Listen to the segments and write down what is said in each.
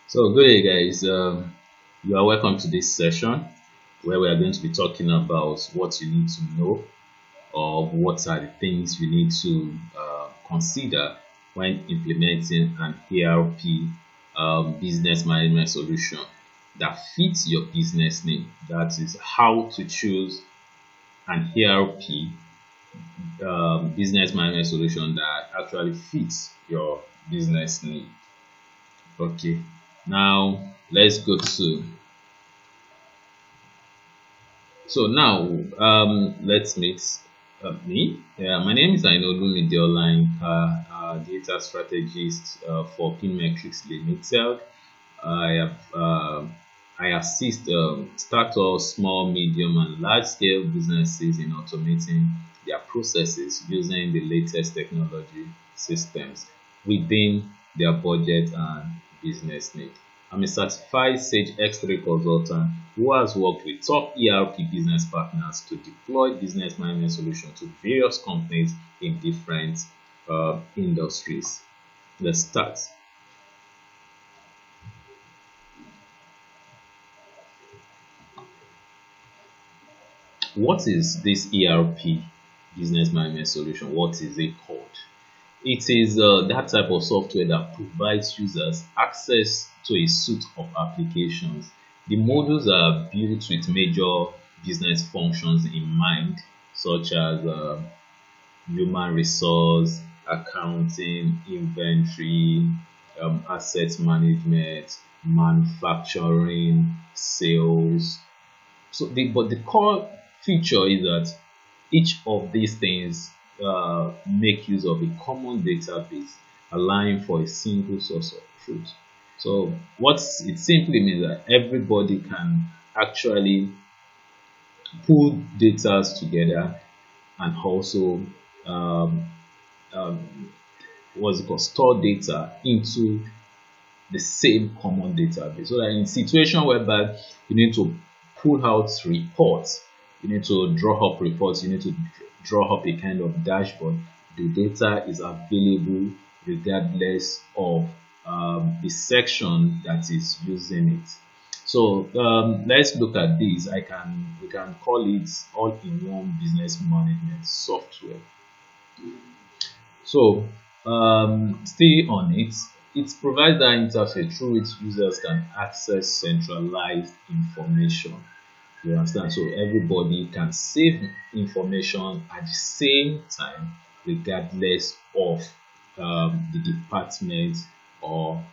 So, good day, guys. You are welcome to this session where we are going to be talking about what you need to know or what are the things you need to consider when implementing an ERP business management solution that fits your business need. That is how to choose an ERP business management solution that actually fits your business need. Okay, now let's go to now let's meet me. My name is Ainolu Medioline, data strategist for Pinmetrics Limited. I have I assist startups, small, medium, and large scale businesses in automating their processes using the latest technology systems within their budget and business need. I'm a certified Sage X3 consultant who has worked with top ERP business partners to deploy business management solutions to various companies in different industries. Let's start. What is this ERP business management solution? What is it called? It is that type of software that provides users access to a suite of applications. The modules are built with major business functions in mind, such as human resource, accounting, inventory, asset management, manufacturing, sales. But the core feature is that each of these things make use of a common database, allowing for a single source of truth. So what it simply means that everybody can actually pull data together and also um, what's it called, store data into the same common database. So that in situation whereby you need to pull out reports, you need to draw up reports, you need to draw up a kind of dashboard, the data is available regardless of the section that is using it. So let's look at this. We can call it all-in-one business management software. So still on it, it provides that interface through which users can access centralized information. You understand? So everybody can save information at the same time, regardless of the department or,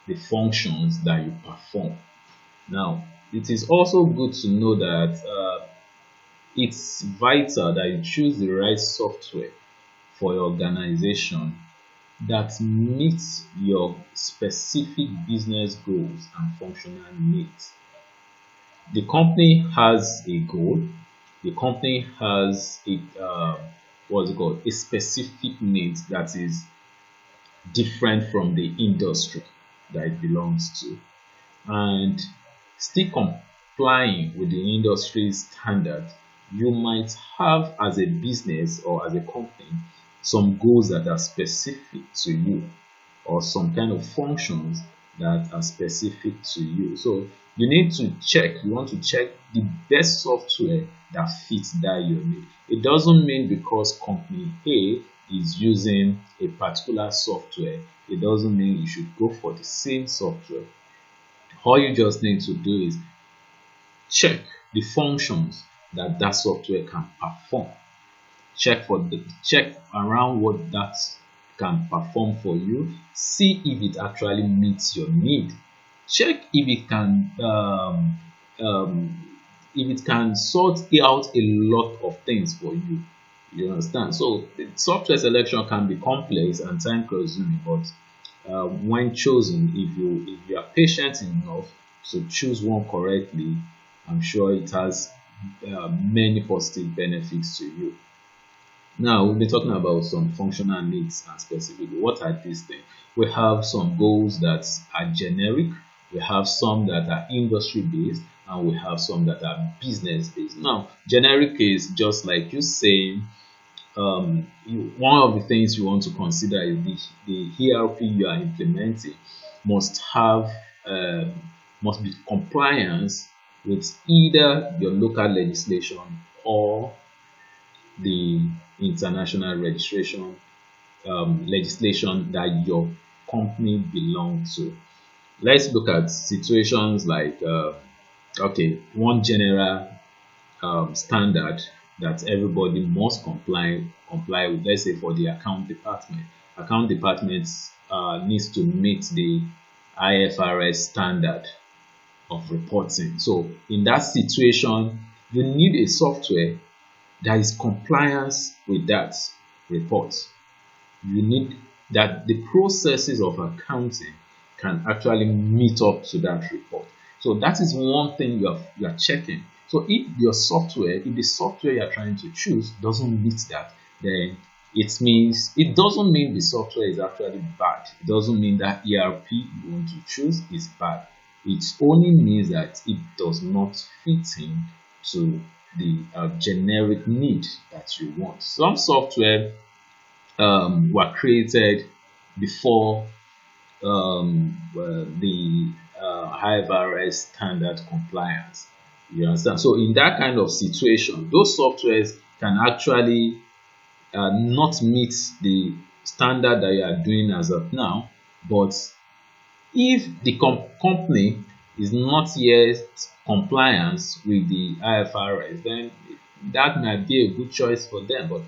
the functions that you perform. Now, it is also good to know that it's vital that you choose the right software for your organization that meets your specific business goals and functional needs. The company has a goal. The company has a specific need that is different from the industry that it belongs to, and still complying with the industry standard. You might have, as a business or as a company, some goals that are specific to you, or some kind of functions that are specific to you. So you need to check, you want to check the best software that fits that your need. It doesn't mean because company A is using a particular software, it doesn't mean you should go for the same software. All you just need to do is check the functions that software can perform. Check around what that can perform for you. See if it actually meets your need. Check if it can sort out a lot of things for you. You understand? So software selection can be complex and time consuming, but when chosen, if you are patient enough to choose one correctly, I'm sure it has many positive benefits to you. Now, we'll be talking about some functional needs and specifically what are these things. We have some goals that are generic, we have some that are industry based, and we have some that are business based. Now, generic is just like you saying, one of the things you want to consider is the ERP you are implementing must have must be compliance with either your local legislation or the international registration legislation that your company belongs to. Let's look at situations like okay, one general standard that everybody must comply with. Let's say for the account department, account departments needs to meet the IFRS standard of reporting. So in that situation, you need a software that is compliance with that report. You need that the processes of accounting can actually meet up to that report. So that is one thing you are checking. So if the software you are trying to choose doesn't meet that, then it doesn't mean the software is actually bad. It doesn't mean that ERP you want to choose is bad. It only means that it does not fit in to the generic need that you want. Some software were created before the IFRS standard compliance. You understand? So in that kind of situation, those softwares can actually not meet the standard that you are doing as of now. But if the company is not yet compliance with the IFRS, then that might be a good choice for them. But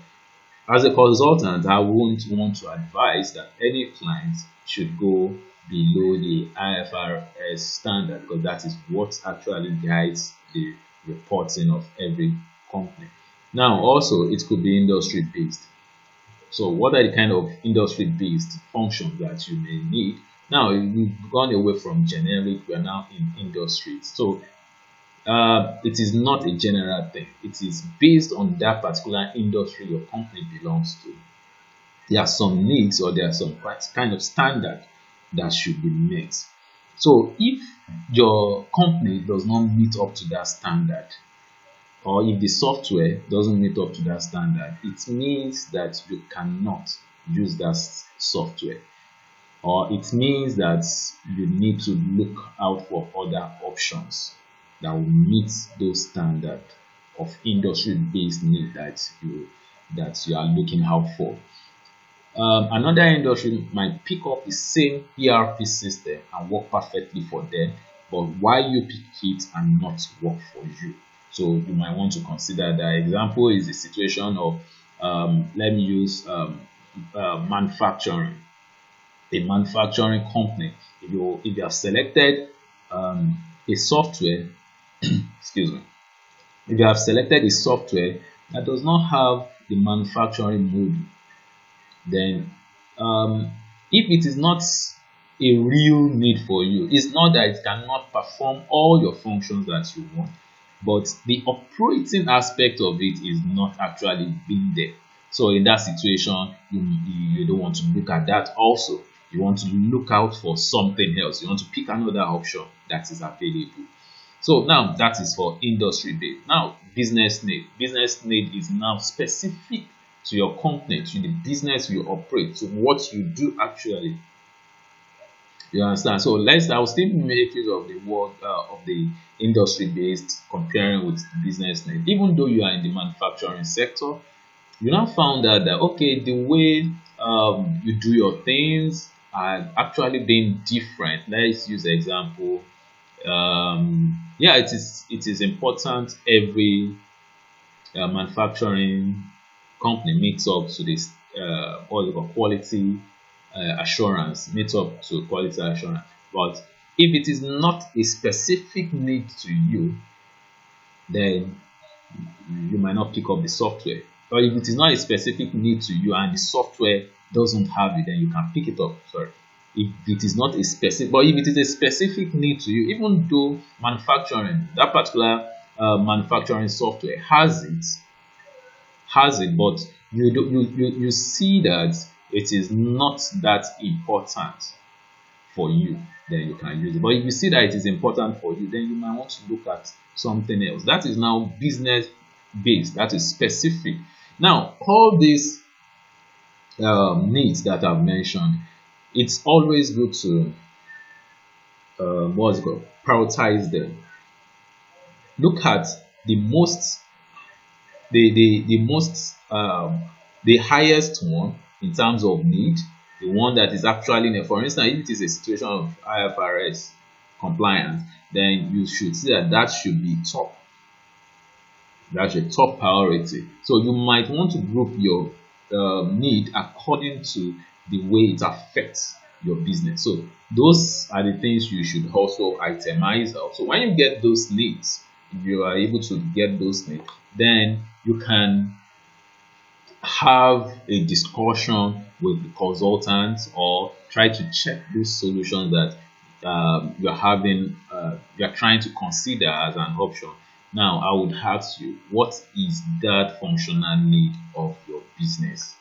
as a consultant, I won't want to advise that any client should go below the IFRS standard, because that is what actually guides the reporting of every company. Now, also, it could be industry based. So, what are the kind of industry based functions that you may need? Now, we've gone away from generic, we are now in industries. So, it is not a general thing. It is based on that particular industry your company belongs to. There are some needs, or there are some kind of standard that should be met. So if your company does not meet up to that standard, or if the software doesn't meet up to that standard, it means that you cannot use that software, or it means that you need to look out for other options that will meet those standards of industry-based need that you are looking out for. Another industry might pick up the same ERP system and work perfectly for them, but why you pick it and not work for you? So you might want to consider that. Example is the situation of let me use manufacturing. A manufacturing company. If you have selected a software, excuse me, if you have selected a software that does not have the manufacturing module, then if it is not a real need for you, it's not that it cannot perform all your functions that you want, but the operating aspect of it is not actually being there. So in that situation, you don't want to look at that also. You want to look out for something else. You want to pick another option that is available. So now that is for industry based. Now business need. Business need is now specific to your company, to the business you operate, to what you do actually. You understand? So I will still make use of the word of the industry based comparing with business need. Even though you are in the manufacturing sector, you now found out that okay, the way you do your things are actually being different. Let's use an example. Yeah, it is important every manufacturing company meets up to this what we call quality assurance, meets up to quality assurance. But if it is not a specific need to you, then you might not pick up the software. Or if it is not a specific need to you and the software doesn't have it, then you can pick it up. Sorry. If it is not a specific, but if it is a specific need to you, even though manufacturing, that particular manufacturing software has it, but you see that it is not that important for you, then you can use it. But if you see that it is important for you, then you might want to look at something else. That is now business based. That is specific. Now, all these needs that I've mentioned, it's always good to what's it called, prioritize them. Look at the most, the most, the highest one in terms of need, the one that is actually needed. For instance, if it is a situation of IFRS compliance, then you should see that that should be top. That's your top priority. So you might want to group your need according to the way it affects your business. So those are the things you should also itemize out. So when you get those needs, if you are able to get those needs, then you can have a discussion with the consultant or try to check these solutions that you're trying to consider as an option. Now, I would ask you, what is that functional need of your business?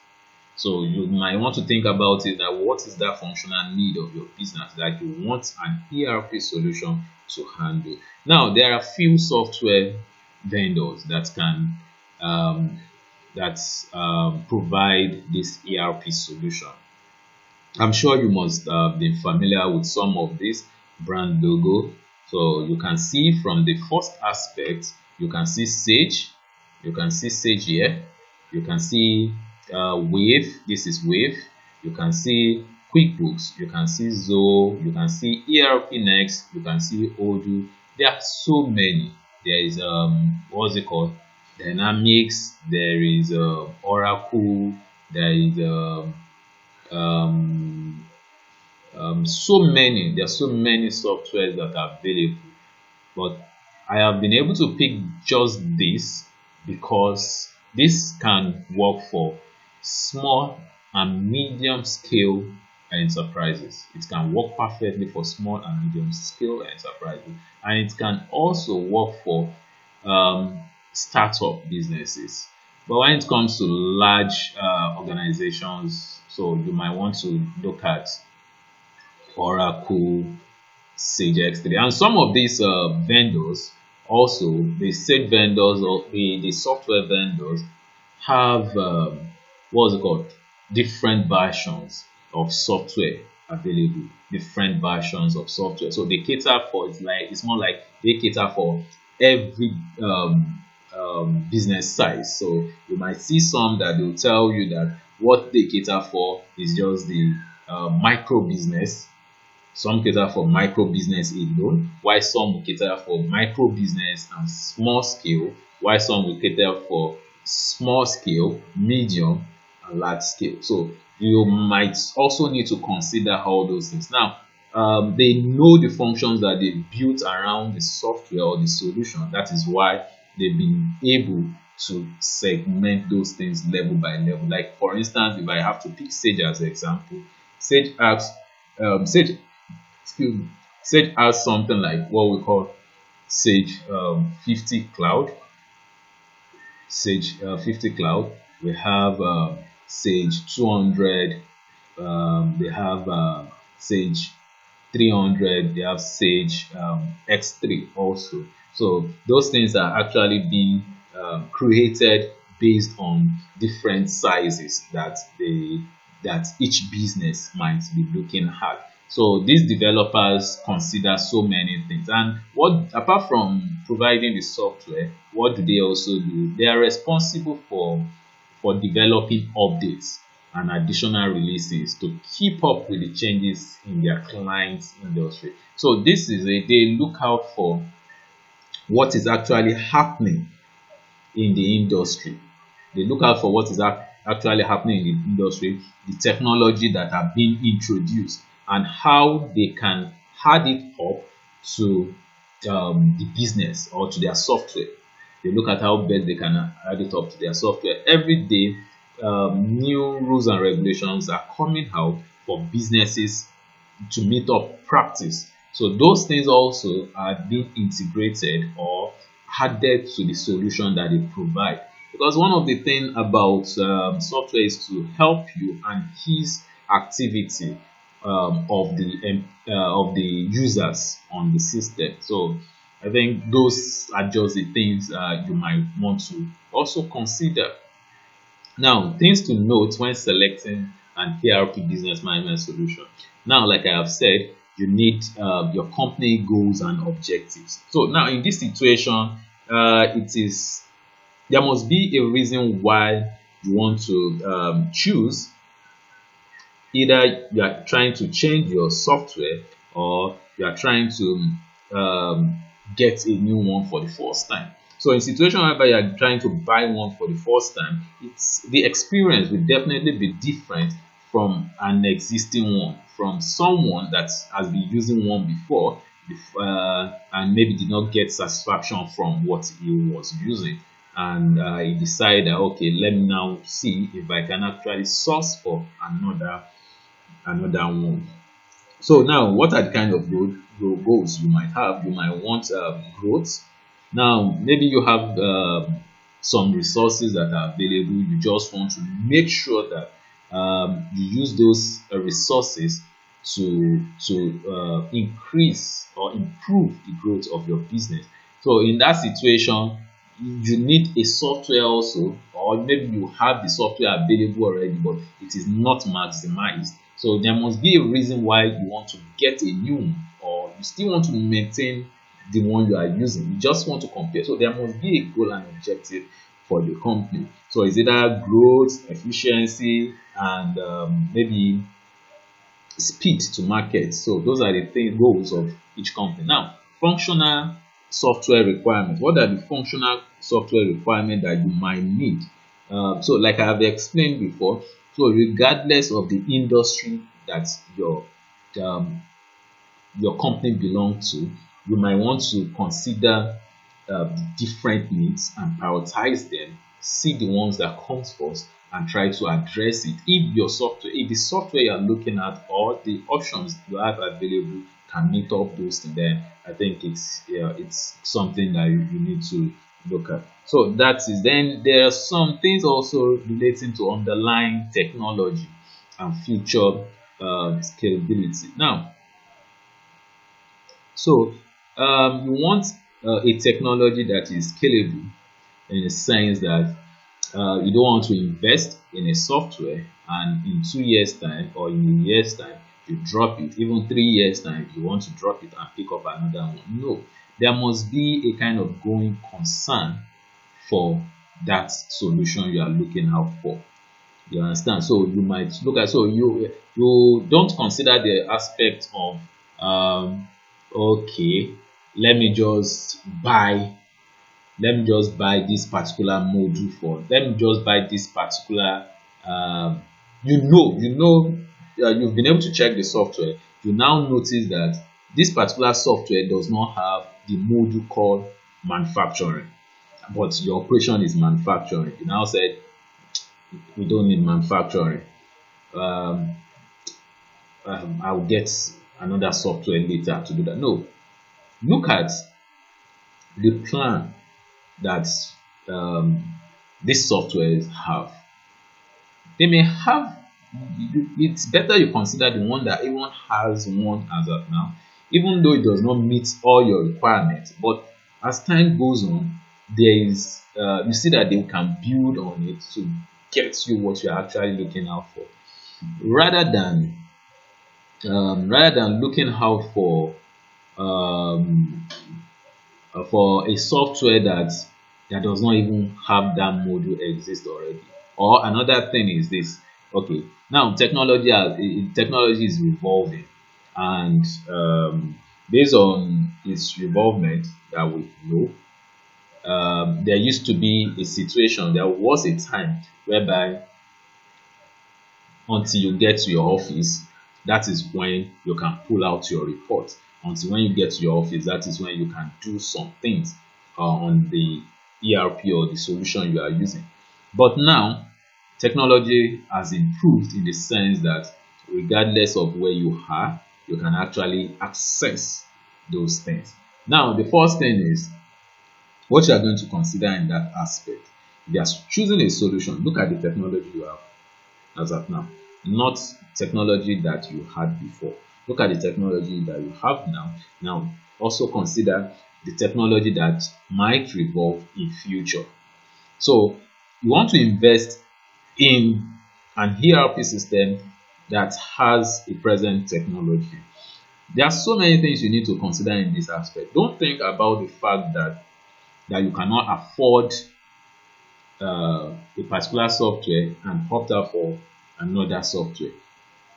So you might want to think about it, that what is that functional need of your business that you want an ERP solution to handle. Now, there are few software vendors that can provide this ERP solution. I'm sure you must have been familiar with some of this brand logo. So you can see from the first aspect, you can see Sage. You can see Sage here. You can see Wave. This is Wave. You can see QuickBooks. You can see Zoho. You can see ERPNext. You can see Odoo. There are so many. There is what's it called? Dynamics. There is Oracle. There is so many. There are so many softwares that are available, but I have been able to pick just this because this can work for small and medium scale enterprises. It can work perfectly for small and medium scale enterprises, and it can also work for startup businesses. But when it comes to large organizations, so you might want to look at Oracle, Sage X3, and some of these vendors, also the Sage vendors or the software vendors, have what's it called, different versions of software available. Different versions of software. So they cater for, it's more like they cater for every business size. So you might see some that will tell you that what they cater for is just the micro business. Some cater for micro business alone, while some will cater for micro business and small scale, while some will cater for small scale, medium, and large scale. So you might also need to consider all those things. Now, they know the functions that they built around the software or the solution. That is why they've been able to segment those things level by level. Like, for instance, if I have to pick Sage as an example, Sage has something like what we call Sage 50 Cloud. Sage 50 Cloud. We have Sage 200. They have Sage 300. They have Sage X3 also. So those things are actually being created based on different sizes that each business might be looking at. So these developers consider so many things, and apart from providing the software, what do they also do? They are responsible for developing updates and additional releases to keep up with the changes in their clients' industry. So this is they look out for what is actually happening in the industry. They look out for what is actually happening in the industry, the technology that are being introduced, and how they can add it up to the business or to their software. They look at how best they can add it up to their software. Every day, new rules and regulations are coming out for businesses to meet up practice. So those things also are being integrated or added to the solution that they provide. Because one of the things about software is to help you and ease activity of the users on the system. So I think those are just the things you might want to also consider. Now, things to note when selecting an ERP business management solution. Now, like I have said, you need your company goals and objectives. So now in this situation, it is there must be a reason why you want to choose. Either you are trying to change your software, or you are trying to get a new one for the first time. So in situation whereby you are trying to buy one for the first time, it's the experience will definitely be different from an existing one, from someone that has been using one before, and maybe did not get satisfaction from what he was using, and he decided that, okay, let me now see if I can actually source for another one. So now, what are the kind of goals you might have? You might want growth. Now, maybe you have some resources that are available. You just want to make sure that you use those resources to increase or improve the growth of your business. So in that situation, you need a software also, or maybe you have the software available already, but it is not maximized. So there must be a reason why you want to get a new one, or you still want to maintain the one you are using. You just want to compare. So there must be a goal and objective for the company. So it's either growth, efficiency, and maybe speed to market. So those are the goals of each company. Now, functional software requirements. What are the functional software requirements that you might need? So like I have explained before, so regardless of the industry that um, your company belongs to, you might want to consider the different needs and prioritize them, see the ones that comes first, and try to address it. If the software you are looking at, or the options you have available can meet up those things, then I think it's something that you need to look at. So that is, then there are some things also relating to underlying technology and future scalability. Now, so you want a technology that is scalable, in the sense that you don't want to invest in a software and in 2 years time or in a year's time you drop it. Even 3 years time you want to drop it and pick up another one. No, there must be a kind of going concern for that solution you are looking out for. You understand? So you might look at, so you don't consider the aspect of okay, let me just buy this particular module for, let me just buy this particular you've been able to check the software. You now notice that this particular software does not have the module called manufacturing, but your operation is manufacturing. You now said, we don't need manufacturing, um, I'll get another software later to do that. No, look at the plan that these softwares have. They may have, it's better you consider the one that even has one as of now, even though it does not meet all your requirements. But as time goes on, there is you see that they can build on it to get you what you're actually looking out for, rather than looking out um, for a software that does not even have that module exist already. Or another thing is this: okay, now technology is revolving, and based on its revolvement that we know, there used to be a situation, there was a time whereby until you get to your office, that is when you can pull out your report. Until when you get to your office, that is when you can do some things on the ERP or the solution you are using. But now, technology has improved in the sense that regardless of where you are, you can actually access those things. Now, the first thing is what you are going to consider in that aspect. If you are choosing a solution, look at the technology you have as of now, not technology that you had before. Look at the technology that you have now. Now, also consider the technology that might revolve in future. So, you want to invest in an ERP system that has a present technology. There are so many things you need to consider in this aspect. Don't think about the fact that you cannot afford a particular software and opt out for another software.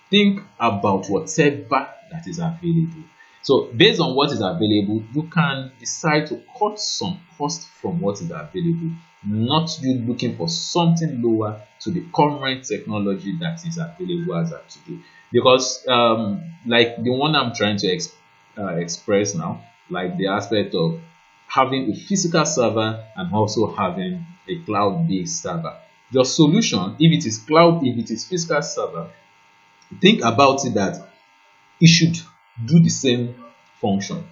Think about whatever that is available. So based on what is available, you can decide to cut some cost from what is available, not you looking for something lower to the current technology that is available as of today. Because like the one I'm trying to express now, like the aspect of having a physical server and also having a cloud-based server. Your solution, if it is cloud, if it is physical server, think about it that it should do the same function.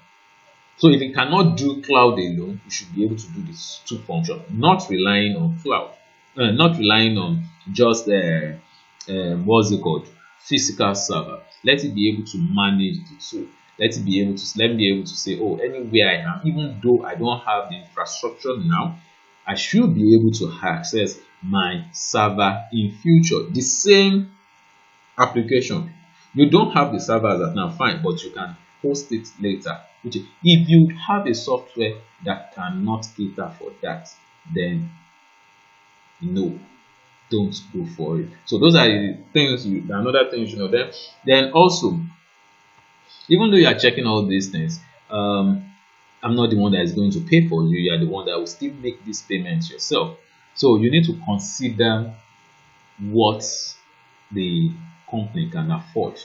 So if it cannot do cloud alone, it should be able to do these two functions, not relying on cloud, not relying on just what's it called, physical server. Let it be able to manage the two. Let me be able to say, oh, anywhere I am, even though I don't have the infrastructure now, I should be able to access my server in future. The same application. You don't have the server as of now, fine, but you can host it later. Which if you have a software that cannot cater for that, then no, don't go for it. So those are the things another thing you should know. Then also, even though you are checking all these things, I'm not the one that is going to pay for you. You are the one that will still make these payments yourself. So you need to consider what the company can afford.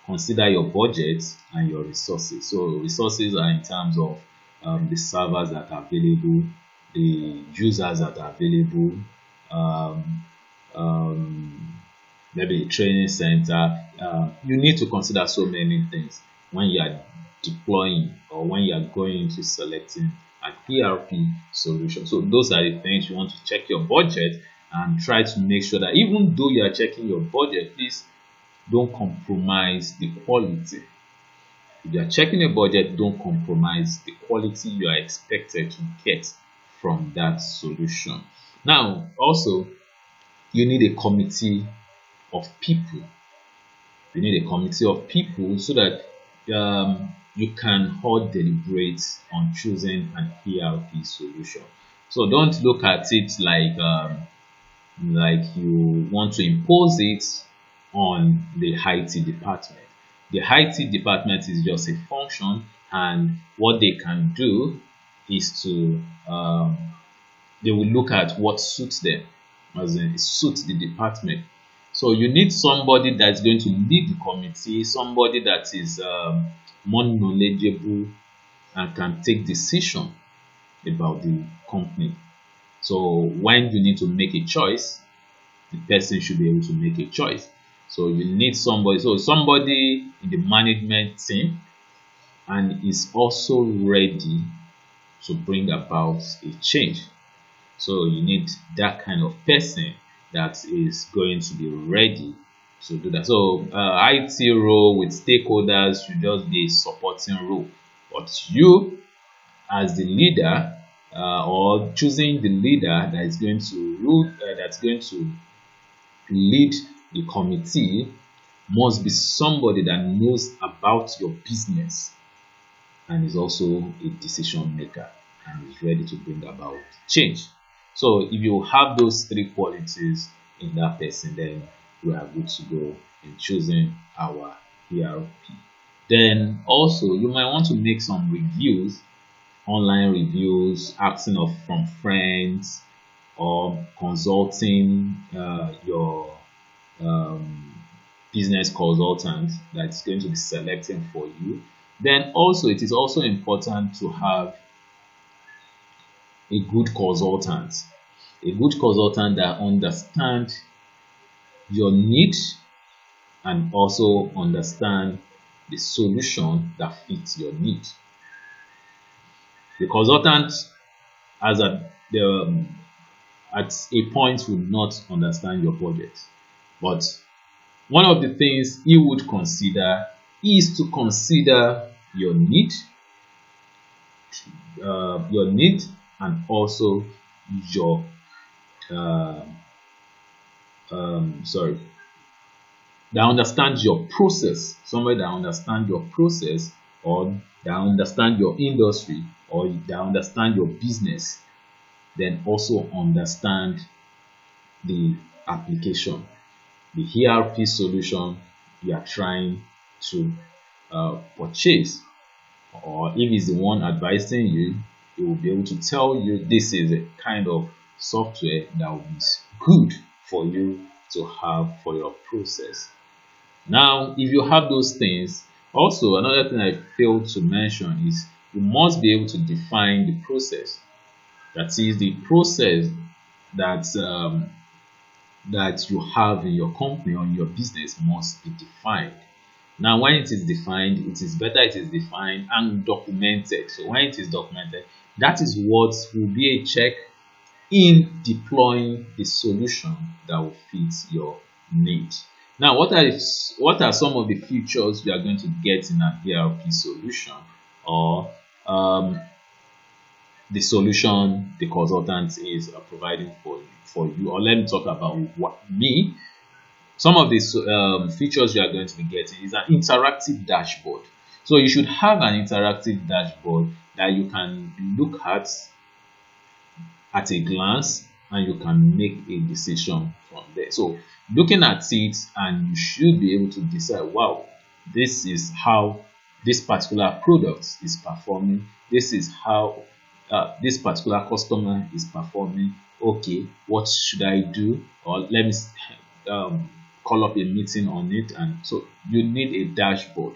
Consider your budget and your resources. So resources are in terms of the servers that are available, the users that are available, maybe a training center. You need to consider so many things when you are deploying or when you are going into selecting an ERP solution. So those are the things you want to check your budget and try to make sure that even though you are checking your budget, please don't compromise the quality. If you are checking a budget, don't compromise the quality you are expected to get from that solution. Now, also, you need a committee of people. You need a committee of people so that you can all deliberate on choosing an ERP solution. So don't look at it like you want to impose it on the IT department. The IT department is just a function, and what they can do is to they will look at what suits them, as in it suits the department. So you need somebody that's going to lead the committee, somebody that is more knowledgeable and can take decision about the company. So when you need to make a choice, the person should be able to make a choice. So you need somebody, in the management team, and is also ready to bring about a change. So you need that kind of person that is going to be ready to do that. So IT role with stakeholders should just be a supporting role, but you as the leader or choosing the leader that is going to rule, that's going to lead the committee, must be somebody that knows about your business and is also a decision maker and is ready to bring about change. So if you have those three qualities in that person, then we are good to go in choosing our ERP. Then also you might want to make some reviews, online reviews, asking from friends, or consulting your business consultant that's going to be selecting for you. Then also it is also important to have a good consultant that understands your need and also understand the solution that fits your need. The consultant at a point will not understand your budget, but one of the things he would consider is to consider your need and also your sorry, that understands your process, somebody that understands your process, or that understands your industry, or that understands your business, then also understand the application, the ERP solution you are trying to purchase. Or if he's the one advising you, he will be able to tell you this is a kind of software that will be good for you to have for your process. Now, if you have those things, also another thing I failed to mention is you must be able to define the process. That is the process that that you have in your company or in your business must be defined. Now, when it is defined, it is better it is defined and documented. So when it is documented, that is what will be a check in deploying the solution that will fit your need. Now, what are some of the features you are going to get in an ERP solution, or the solution the consultant is providing for you? Or let me talk about me. Some of these features you are going to be getting is an interactive dashboard. So you should have an interactive dashboard that you can look at a glance, and you can make a decision from there. So looking at it, and you should be able to decide, wow, this is how this particular product is performing. This is how this particular customer is performing. Okay, what should I do? Or let me call up a meeting on it. And so you need a dashboard.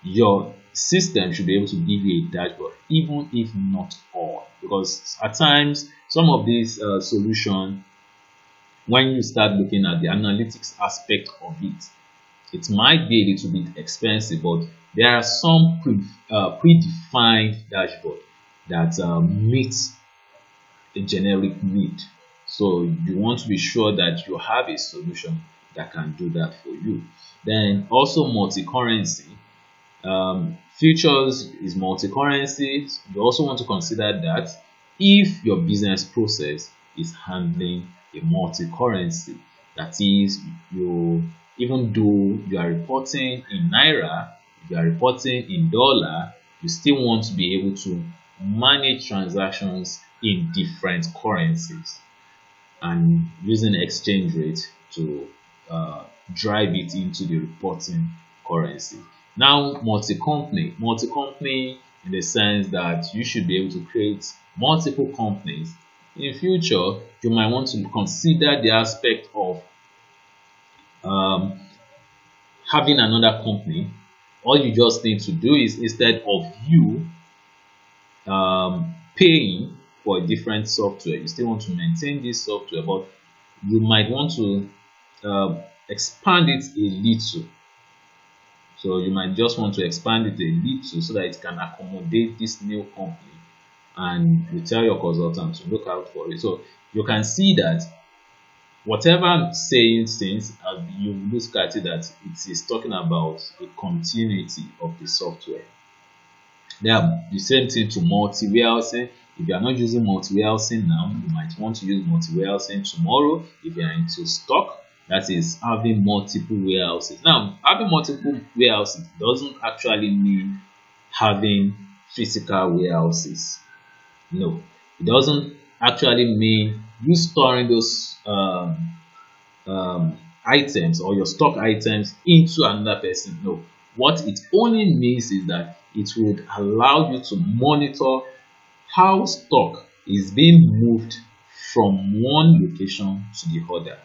Your system should be able to give you a dashboard, even if not all, because at times some of these solutions, when you start looking at the analytics aspect of it, it might be a little bit expensive, but there are some predefined dashboard that meets a generic need. So you want to be sure that you have a solution that can do that for you. Then also multi-currency. Features is multi-currency. You also want to consider that if your business process is handling a multi-currency, that is, even though you are reporting in naira, you are reporting in dollar, you still want to be able to manage transactions in different currencies and using exchange rate to drive it into the reporting currency. Now, multi-company in the sense that you should be able to create multiple companies. In future, you might want to consider the aspect of having another company. All you just need to do is, instead of you paying for a different software, you still want to maintain this software, but you might want to expand it a little. So you might just want to expand it a little so that it can accommodate this new company, and you tell your consultant to look out for it. So you can see that whatever I'm saying, since you look at it, that it is talking about a continuity of the software. Now, the same thing to multi-warehousing. If you are not using multi-warehousing now, you might want to use multi-warehousing tomorrow. If you are into stock, that is having multiple warehouses. Now, having multiple warehouses doesn't actually mean having physical warehouses. No, it doesn't actually mean you storing those items or your stock items into another person. No, what it only means is that it would allow you to monitor how stock is being moved from one location to the other.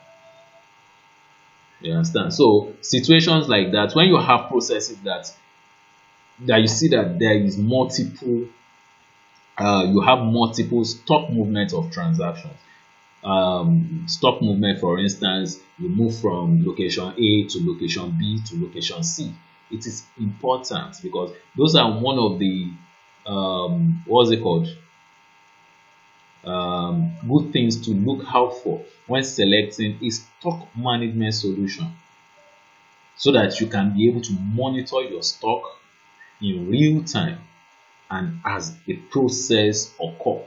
You understand? So situations like that, when you have processes that you see that there is multiple, you have multiple stock movement of transactions. Stock movement, for instance, you move from location A to location B to location C. It is important because those are one of the what's it called? Good things to look out for when selecting a stock management solution, so that you can be able to monitor your stock in real time and as a process occurs.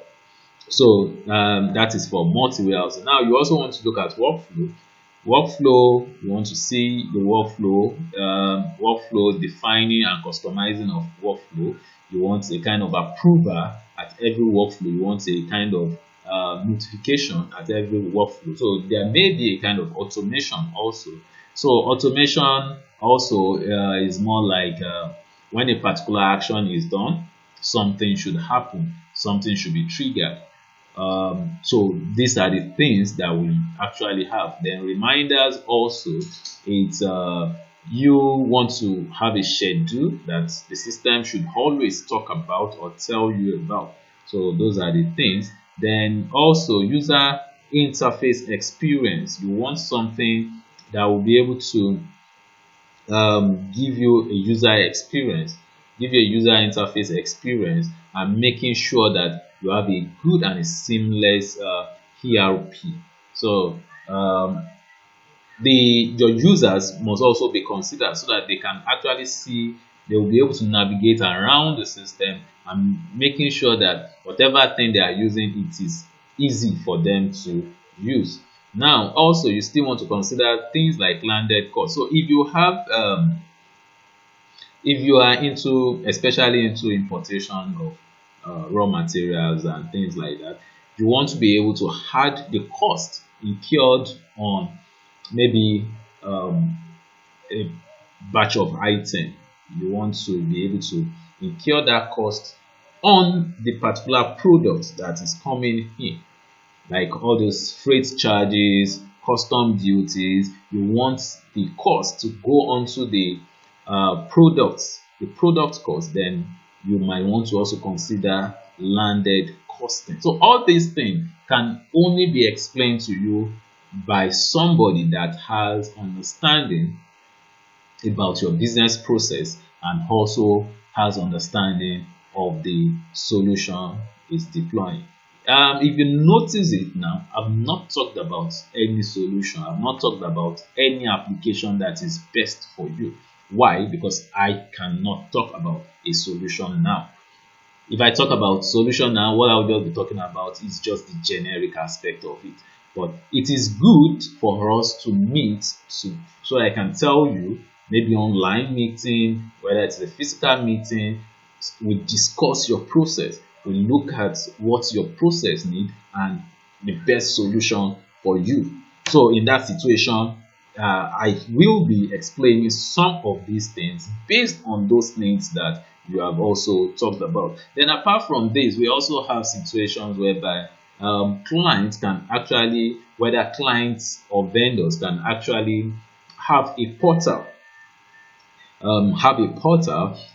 So that is for multi-warehousing. Now you also want to look at workflow. Workflow, you want to see the workflow defining and customizing of workflow. You want a kind of approval at every workflow. You want a kind of notification at every workflow. So there may be a kind of automation also. So automation also is more like when a particular action is done, something should happen, something should be triggered. So these are the things that we actually have. Then reminders also, it's you want to have a schedule that the system should always talk about or tell you about. So those are the things. Then also user interface experience. You want something that will be able to give you a user experience, give you a user interface experience, and making sure that you have a good and a seamless ERP. So your users must also be considered so that they can actually see, they will be able to navigate around the system and making sure that whatever thing they are using, it is easy for them to use. Now also you still want to consider things like landed cost. So if you have if you are especially into importation of raw materials and things like that, you want to be able to add the cost incurred on maybe a batch of item. You want to be able to incur that cost on the particular product that is coming in, like all those freight charges, custom duties. You want the cost to go onto the product cost. Then you might want to also consider landed costing. So all these things can only be explained to you by somebody that has understanding about your business process and also has understanding of the solution is deploying. If you notice it now, I've not talked about any solution. I've not talked about any application that is best for you. Why? Because I cannot talk about a solution now. If I talk about solution now, what I'll just be talking about is just the generic aspect of it. But it is good for us to meet so I can tell you, maybe online meeting, whether it's a physical meeting, we discuss your process. We look at what your process needs and the best solution for you. So in that situation, I will be explaining some of these things based on those things that you have also talked about. Then apart from this, we also have situations whereby clients can actually, whether clients or vendors can actually have a portal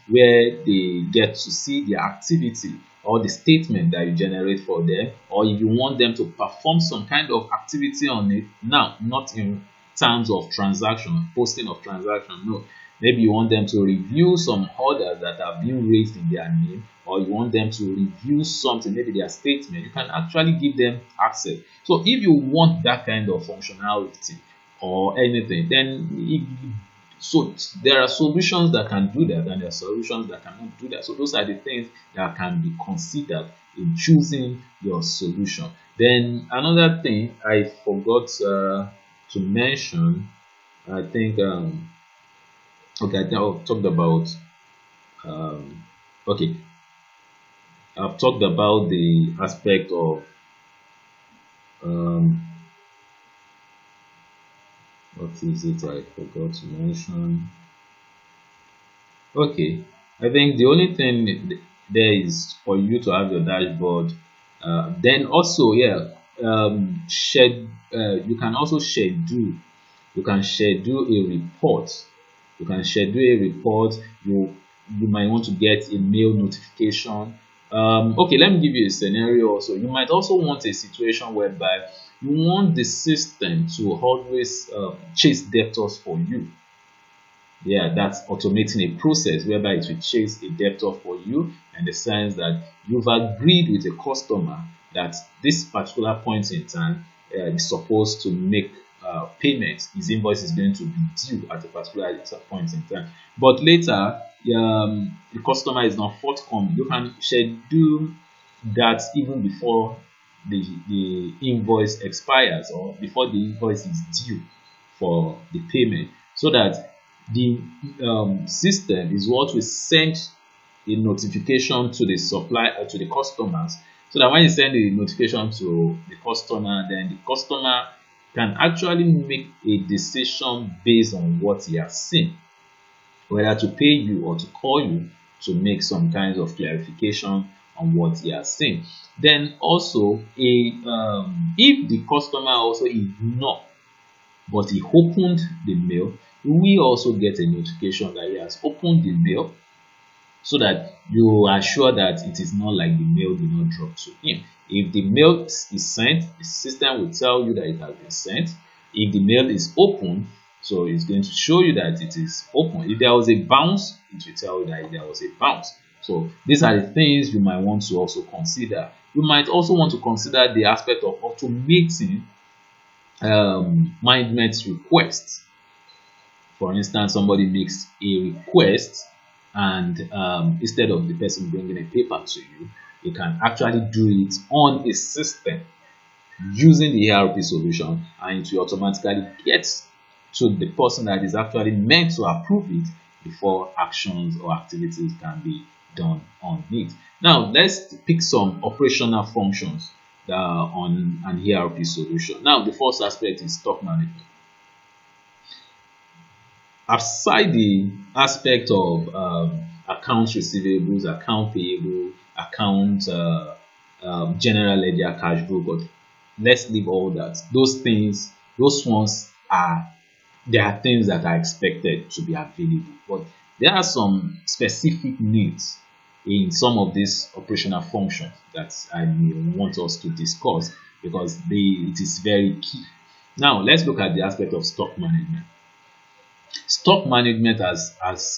where they get to see the activity or the statement that you generate for them, or if you want them to perform some kind of activity on it. Now, not in terms of transaction, posting of transaction, no. Maybe you want them to review some orders that have been raised in their name, or you want them to review something, maybe their statement. You can actually give them access. So if you want that kind of functionality or anything, then so there are solutions that can do that, and there are solutions that cannot do that. So those are the things that can be considered in choosing your solution. Then another thing I forgot to mention, I think okay, I think I've talked about okay, I've talked about the aspect of what is it I forgot to mention. Okay, I think the only thing there is for you to have your dashboard. Then also, yeah, you can also schedule. You can schedule a report. You can schedule a report. You might want to get a mail notification. Okay, let me give you a scenario also. You might also want a situation whereby you want the system to always chase debtors for you. Yeah, that's automating a process whereby it will chase a debtor for you, in the sense that you've agreed with a customer that this particular point in time is supposed to make payment. His invoice is going to be due at a particular point in time. But later, the customer is not forthcoming. You can schedule that even before the invoice expires or before the invoice is due. for the payment, so that the system is what will send a notification to the supplier, to the customers, so that when you send the notification to the customer, then the customer can actually make a decision based on what he has seen, whether to pay you or to call you to make some kinds of clarification on what he has seen. Then also, if the customer also ignored but he opened the mail, we also get a notification that he has opened the mail, so that you are sure that it is not like the mail did not drop to him. If the mail is sent, the system will tell you that it has been sent. If the mail is open, so it's going to show you that it is open. If there was a bounce, it will tell you that there was a bounce. So these are the things you might want to also consider. You might also want to consider the aspect of automating management requests. For instance, somebody makes a request, and instead of the person bringing a paper to you, you can actually do it on a system using the ERP solution, and it will automatically get to the person that is actually meant to approve it before actions or activities can be done on it. Now, let's pick some operational functions on an ERP solution. Now, the first aspect is stock management. Aside the aspect of accounts receivables, account payable, account general ledger, cash book, but let's leave all that. Those things, those ones there are things that are expected to be available, but there are some specific needs in some of these operational functions that I may want us to discuss, because it is very key. Now, let's look at the aspect of stock management. Stock management, as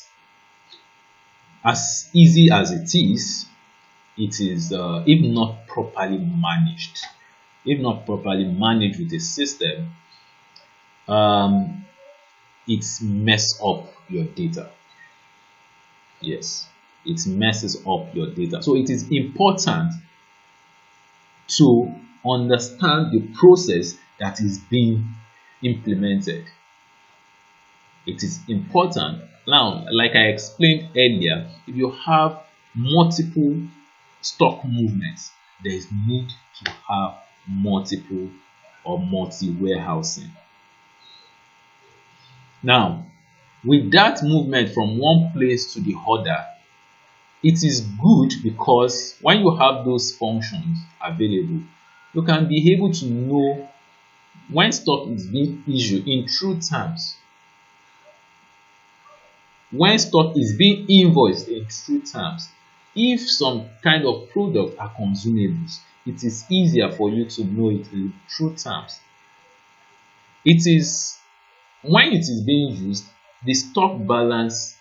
easy as it is, if not properly managed, with a system, it messes up your data. Yes, it messes up your data. So it is important to understand the process that is being implemented. It is important. Now, like I explained earlier, if you have multiple stock movements, there is need to have multiple or multi-warehousing. Now, with that movement from one place to the other, it is good because when you have those functions available, you can be able to know when stock is being issued in true terms, when stock is being invoiced in true terms. If some kind of product are consumables, it is easier for you to know it in true terms. It is when it is being used, the stock balance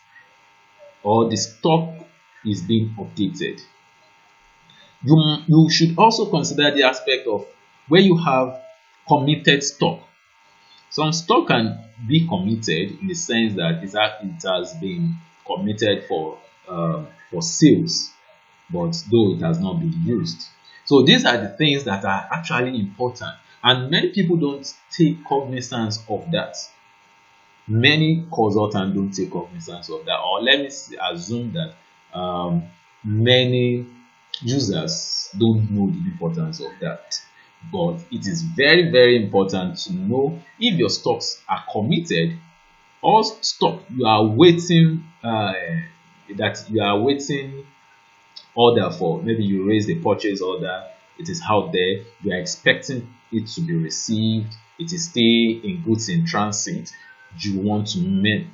or the stock is being updated. You should also consider the aspect of where you have committed stock. Some stock can be committed in the sense that it has been committed for sales, but though it has not been used. So these are the things that are actually important, and many people don't take cognizance of that. Many consultants don't take cognizance of that, or let me assume that many users don't know the importance of that. But it is very, very important to know if your stocks are committed, or stock you are waiting order for. Maybe you raise the purchase order, it is out there, you are expecting it to be received, it is still in goods in transit. You want to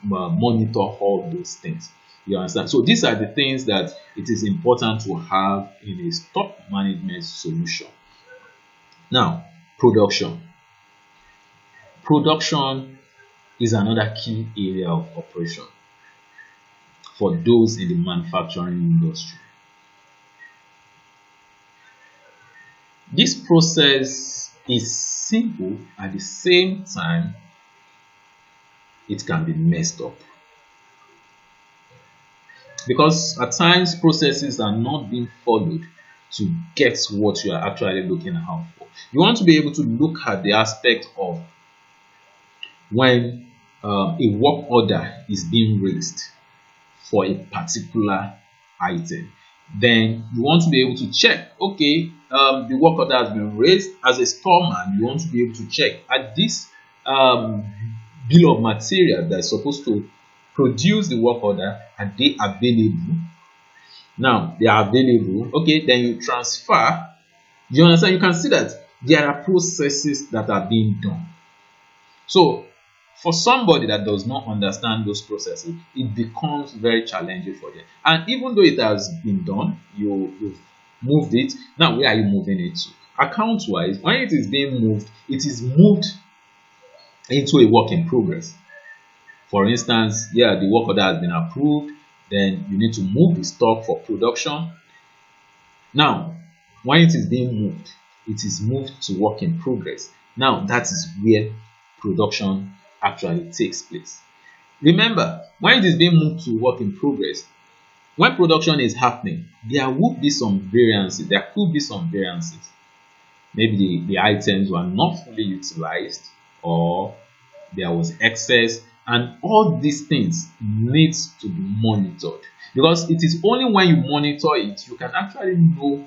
monitor all those things. You understand? So these are the things that it is important to have in a stock management solution. Now, production. Production is another key area of operation for those in the manufacturing industry. This process is simple, at the same time it can be messed up, because at times processes are not being followed to get what you are actually looking out for. You want to be able to look at the aspect of when a work order is being raised for a particular item. Then you want to be able to check, okay, the work order has been raised. As a storeman, you want to be able to check at this bill of material that is supposed to produce the work order, are they available? Now they are available. Okay, then you transfer. You understand? You can see that there are processes that are being done. So for somebody that does not understand those processes, it becomes very challenging for them. And even though it has been done, you've moved it. Now where are you moving it to? Account wise, when it is being moved, it is moved into a work in progress. For instance, yeah, the work order has been approved, then you need to move the stock for production. Now, when it is being moved, it is moved to work in progress. Now, that is where production actually takes place. Remember, when it is being moved to work in progress, when production is happening, there will be some variances. There could be some variances. Maybe the items were not fully utilized, or there was excess, and all these things needs to be monitored, because it is only when you monitor it you can actually know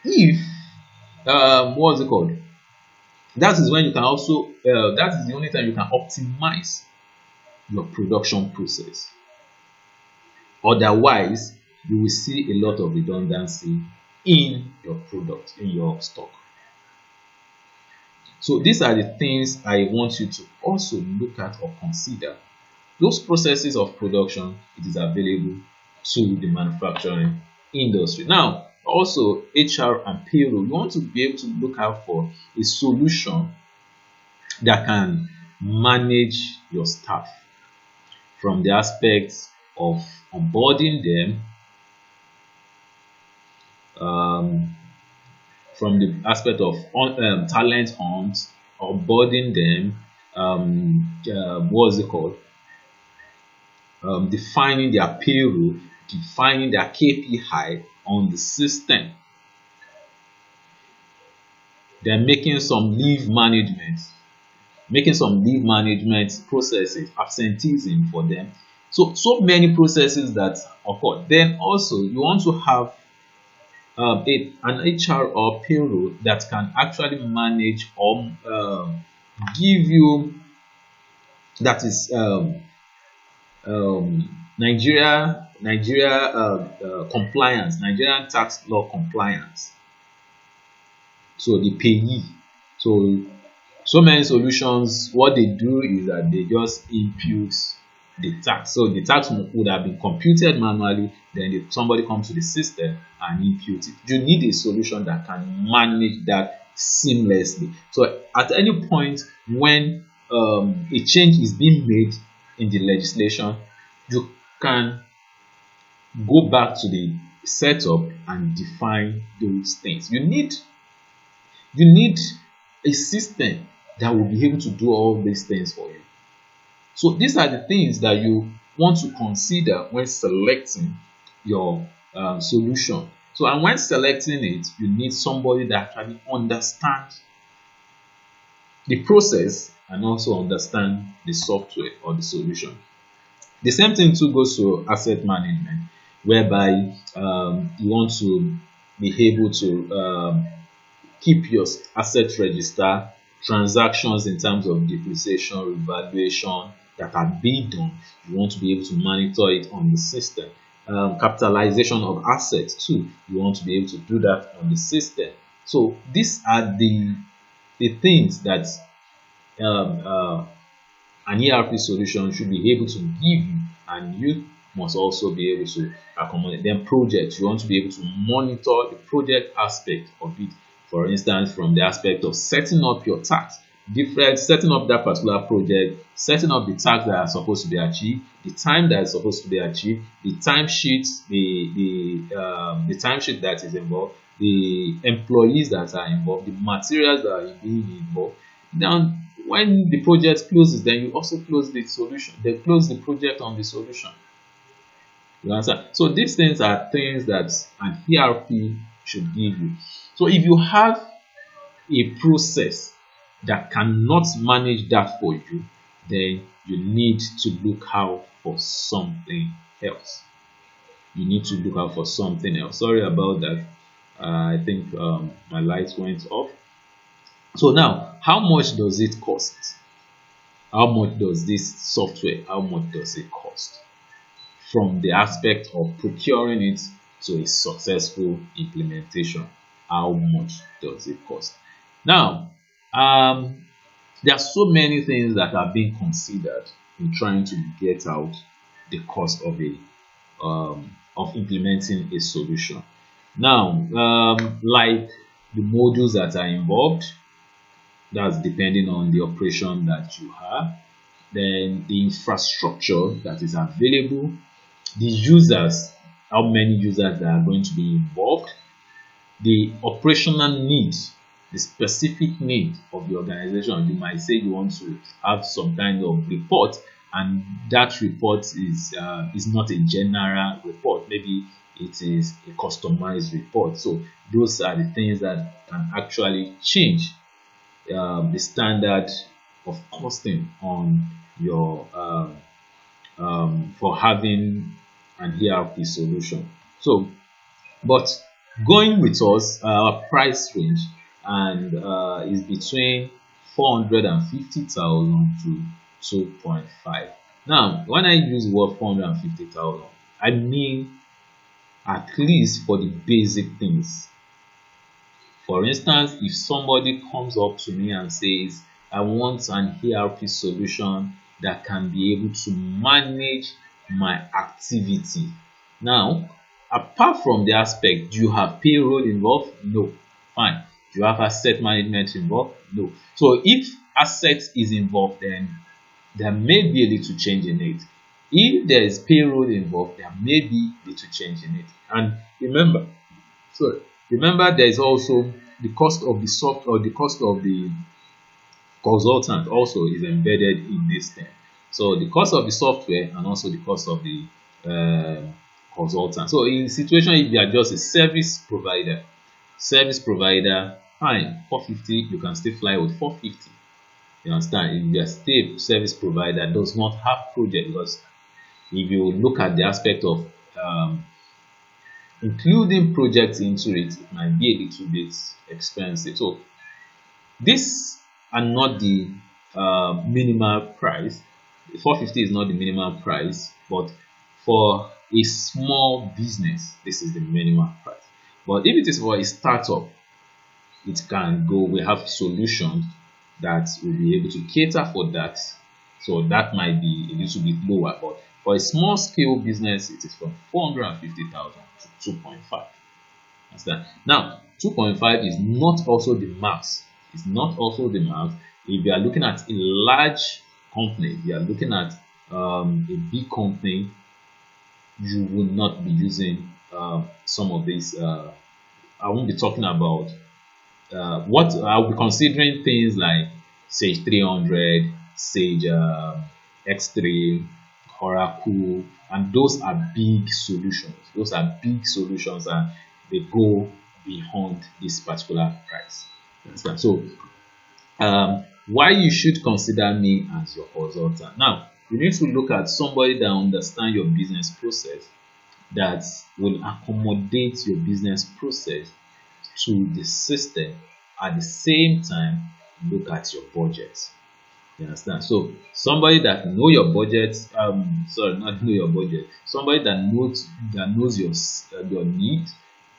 if what's it called, that is when you can also that is the only time you can optimize your production process. Otherwise, you will see a lot of redundancy in your product, in your stock. So these are the things I want you to also look at or consider. Those processes of production, it is available to the manufacturing industry. Now, also HR and payroll, you want to be able to look out for a solution that can manage your staff from the aspects of onboarding them, from the aspect of talent hunt, onboarding them, what's it called? Defining their payroll, defining their KPI on the system. Then making some leave management processes, absenteeism for them. So many processes that occur. Then also you want to have an HR or payroll that can actually manage or give you, that is Nigeria compliance, Nigerian tax law compliance. So the payee. So many solutions, what they do is that they just input the tax. So the tax would have been computed manually, then somebody comes to the system and impute it. You need a solution that can manage that seamlessly. So at any point when a change is being made in the legislation, you can go back to the setup and define those things. You need a system that will be able to do all these things for you. So these are the things that you want to consider when selecting your solution. So, and when selecting it, you need somebody that actually understands the process and also understand the software or the solution. The same thing too goes to asset management, whereby you want to be able to keep your asset register, transactions in terms of depreciation, revaluation that are being done. You want to be able to monitor it on the system. Capitalization of assets too, you want to be able to do that on the system. So these are the things that an ERP solution should be able to give you, and you must also be able to accommodate. Then projects, you want to be able to monitor the project aspect of it. For instance, from the aspect of setting up your tax, setting up that particular project, setting up the tax that are supposed to be achieved, the time that is supposed to be achieved, the timesheets, the timesheet that is involved, the employees that are involved, the materials that are being involved. Then when the project closes, then you also close the solution. They close the project on the solution. You understand? So these things are things that an ERP should give you. So if you have a process that cannot manage that for you, then you need to look out for something else. You need to look out for something else. Sorry about that. I think my lights went off. So now, how much does it cost? How much does this software, how much does it cost? From the aspect of procuring it to a successful implementation, how much does it cost? Now, there are so many things that are being considered in trying to get out the cost of implementing a solution. Now, like the modules that are involved, that's depending on the operation that you have. Then the infrastructure that is available, the users, how many users that are going to be involved, the operational needs, the specific need of the organization. You might say you want to have some kind of report, and that report is not a general report. Maybe it is a customized report. So those are the things that can actually change the standard of costing on your for having an ERP solution. So, but going with us, our price range and is between 450,000 to 2.5. Now, when I use the word 450,000, I mean at least for the basic things. For instance, if somebody comes up to me and says, I want an ERP solution that can be able to manage my activity. Now, apart from the aspect, do you have payroll involved? No. Fine. Do you have asset management involved? No. So if asset is involved, then there may be a little change in it. If there is payroll involved, there may be a little change in it. And remember, there is also the cost of the software, or the cost of the consultant also is embedded in this thing. So the cost of the software and also the cost of the consultant. So in situation, if you are just a service provider, fine, 450, you can still fly with 450. You understand? If you are still a service provider, does not have project, because if you look at the aspect of including projects into it, it might be a little bit expensive. So these are not the minimal price. 450 is not the minimal price, but for a small business, this is the minimal price. But if it is for a startup, it can go. We have solutions that will be able to cater for that. So that might be a little bit lower, but for a small scale business, it is from 450,000 to 2.5. Understand? Now, 2.5 is not also the max. It's not also the max. If you are looking at a large company, if you are looking at a big company, you will not be using some of these. I won't be talking about what I'll be considering things like Sage 300, Sage X3, Oracle, and those are big solutions. Those are big solutions, and they go beyond this particular price. Understand? So, why you should consider me as your consultant? Now, you need to look at somebody that understands your business process, that will accommodate your business process to the system. At the same time, look at your budget. You understand? So somebody that know your budget, not know your budget, somebody that knows your need,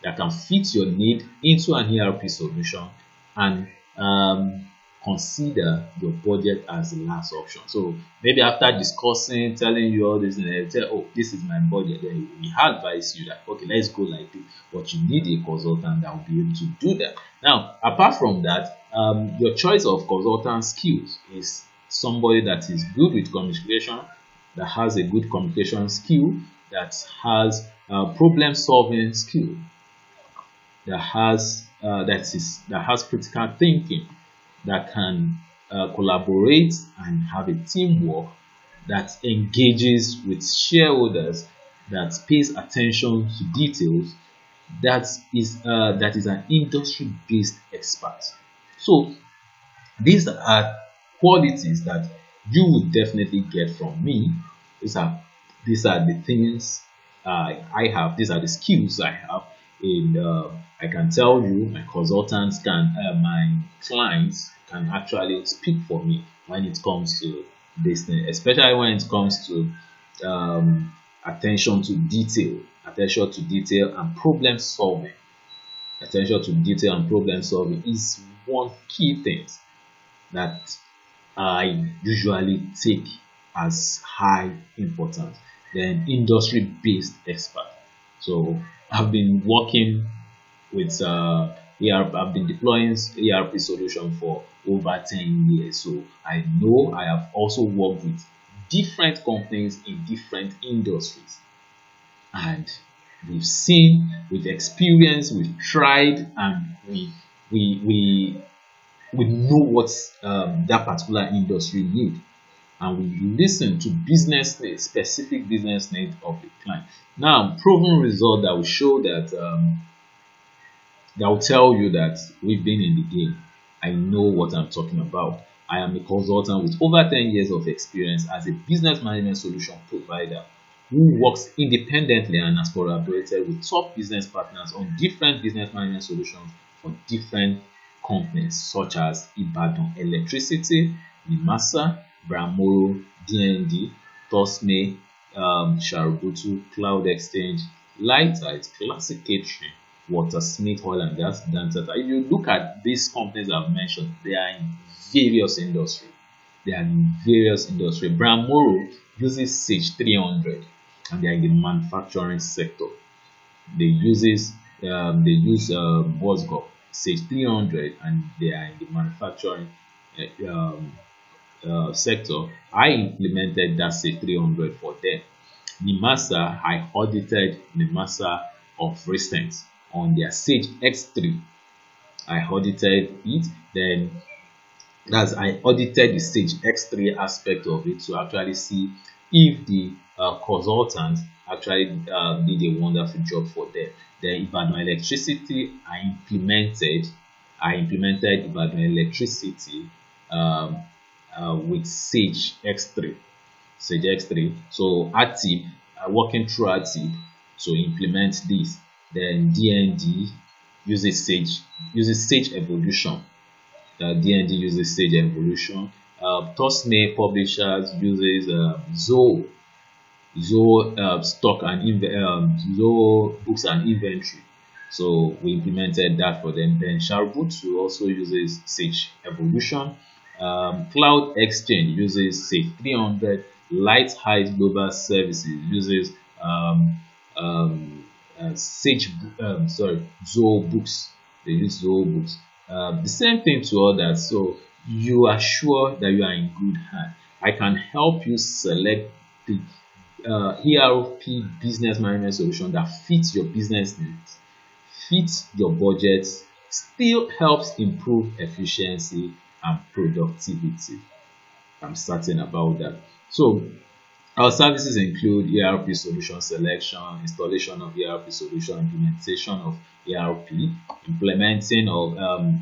that can fit your need into an ERP solution, and consider your budget as the last option. So maybe after discussing, telling you all this, and they tell, oh, this is my budget, then we advise you that, okay, let's go like this. But you need a consultant that will be able to do that. Now, apart from that, your choice of consultant skills is somebody that is good with communication, that has a good communication skill, that has problem solving skill, that has critical thinking, that can collaborate and have a teamwork, that engages with shareholders, that pays attention to details, that is an industry-based expert. So these are qualities that you would definitely get from me. These are the things I have. These are the skills I have. And I can tell you, my consultants my clients can actually speak for me when it comes to this thing, especially when it comes to um, attention to detail and problem solving. Attention to detail and problem solving is one key thing that I usually take as high importance. Then industry based expert. So I've been working with ERP. I've been deploying ERP solution for over 10 years. So I know I have also worked with different companies in different industries. And we've seen, we've experienced, we've tried, and we know what that particular industry need, and we listen to business needs, specific business needs of the client. Now, proven result that will show that will tell you that we've been in the game. I know what I'm talking about. I am a consultant with over 10 years of experience as a business management solution provider who works independently and has collaborated with top business partners on different business management solutions for different companies such as Ibadan Electricity, Nimasa, Bramoro, DND, Tosme, Sharubutu, Cloud Exchange, Lightight, Classic Catering, Watersmith Oil and Gas, Dantata. If you look at these companies I've mentioned, they are in various industries. Bramoro uses Sage 300 and they are in the manufacturing sector. They use what's called Sage 300 and they are in the manufacturing sector. I implemented that Sage 300 for them. Nimasa, I audited Nimasa of recent on their Sage X3. I audited it, then I audited the Sage X3 aspect of it to actually see if the consultant actually did a wonderful job for them. Then Ibadan Electricity, I implemented Ibadan Electricity with Sage X3. So active, working through active to implement this. Then DND uses Sage Evolution. DND uses Sage Evolution. Tosme Publishers uses stock and Zoho books and inventory. So we implemented that for them. Then Sharubutu also uses Sage Evolution. Cloud Exchange uses Sage 300. Light Height Global Services uses Zoho books. They use Zoho books. The same thing to others. So you are sure that you are in good hands. I can help you select the ERP business management solution that fits your business needs, fits your budget, still helps improve efficiency and productivity. I'm certain about that. So our services include ERP solution selection, installation of ERP solution, implementation of ERP, implementing of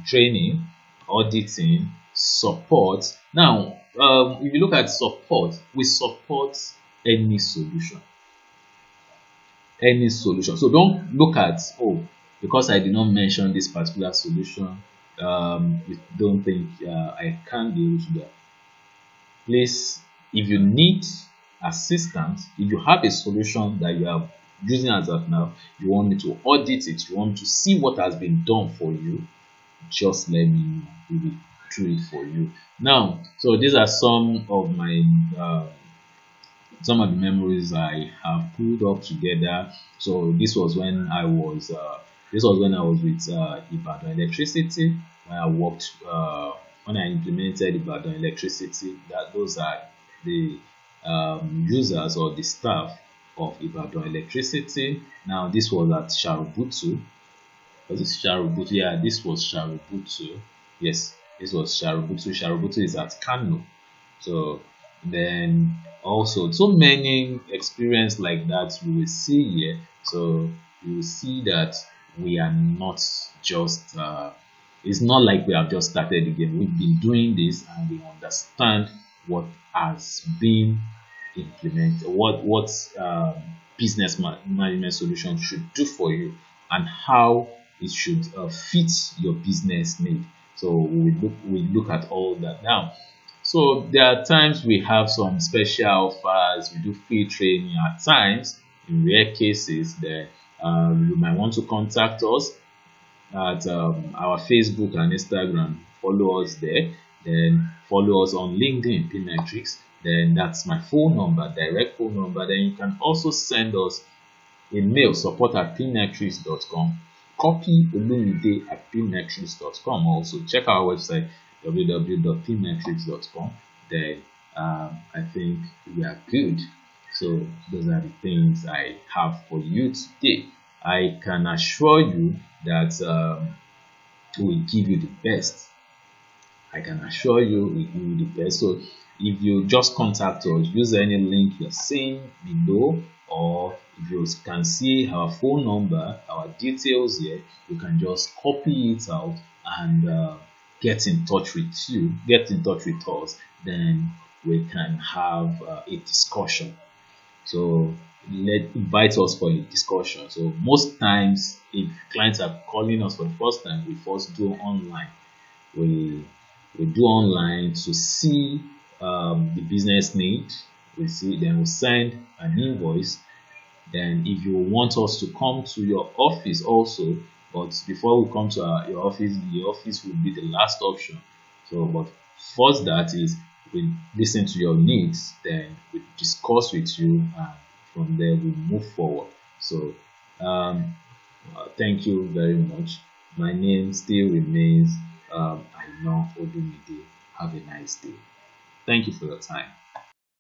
training, auditing, support. Now, if you look at support, we support any solution. Any solution. So don't look at, because I did not mention this particular solution, you don't think I can't be able to do that. Please, if you need assistance, if you have a solution that you are using as of now, you want me to audit it, you want me to see what has been done for you, just let me know. We will do it for you. Now, so these are some of my some of the memories I have pulled up together. So this was when I was with Ibadan Electricity, when I worked when I implemented Ibadan Electricity. Those are the users or the staff of Ibadan Electricity. Now this was at Sharubutu. Was it Sharubutu? Yeah, this was Sharubutu. Yes, this was Sharubutu. Sharubutu is at Kano. So then also so many experience like that we will see here. So you will see that we are not just it's not like we have just started again. We've been doing this and we understand what has been implemented, what business management solution should do for you, and how it should fit your business need. So we look at all that now. So there are times we have some special offers, we do free training at times. In rare cases, that you might want to contact us at our Facebook and Instagram. Follow us there. Then follow us on LinkedIn, Pmetrics. Then that's my phone number, direct phone number. Then you can also send us a mail, support@pmetrics.com. Copy olumide@pmetrics.com. Also check our website, www.pmetrics.com. Then I think we are good. So those are the things I have for you today. I can assure you that we give you the best. I can assure you we give you the best. So if you just contact us, use any link you're seeing below, or if you can see our phone number, our details here, you can just copy it out and get in touch with us. Then we can have a discussion. So invite us for a discussion. So most times, if clients are calling us for the first time, we first do online. We do online to see the business need. Then we send an invoice. Then if you want us to come to your office also, but before we come to your office, the office will be the last option. So, but first, that is, we listen to your needs, then we discuss with you, and from there we move forward. So thank you very much. My name still remains Aina Odumide. Have a nice day. Thank you for your time.